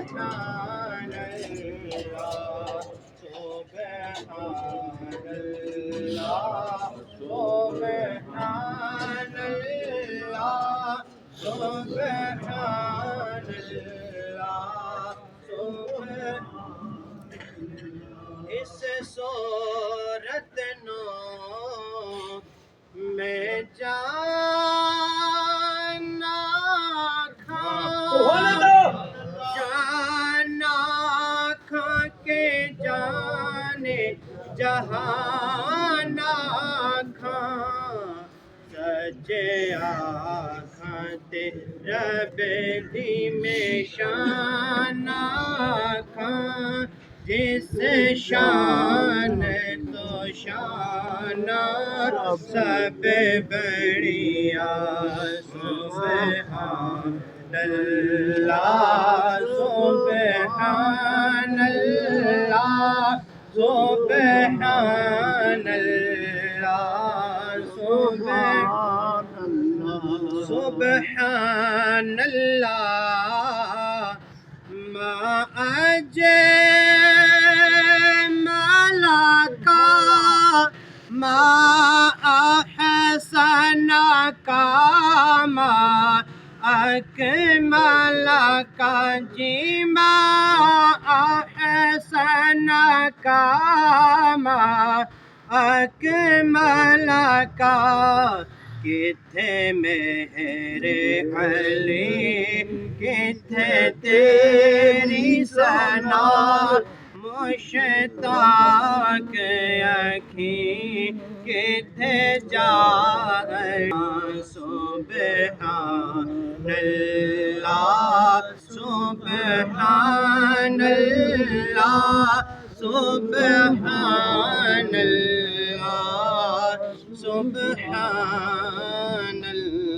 سبحان اللہ سبحان اللہ سبحان اللہ سبحان اللہ اس صورت نو میں جانا کھا کے جانے جہانا کھا سجے آنکھاں تے رب دی میں شانا کھا جس شان تو شانہ سب بڑیا سبحان اللہ سبحان اللہ سبحان اللہ سبحان اللہ ما أجملك ما أحسنك ما أكملك ما أحسنك ما أكملك کتھے میرے علی کتھے تیری ثنا مشتاق اکھیں کتھے جائے سبحان اللہ سبحان اللہ سبحان اللہ سبحان اللہ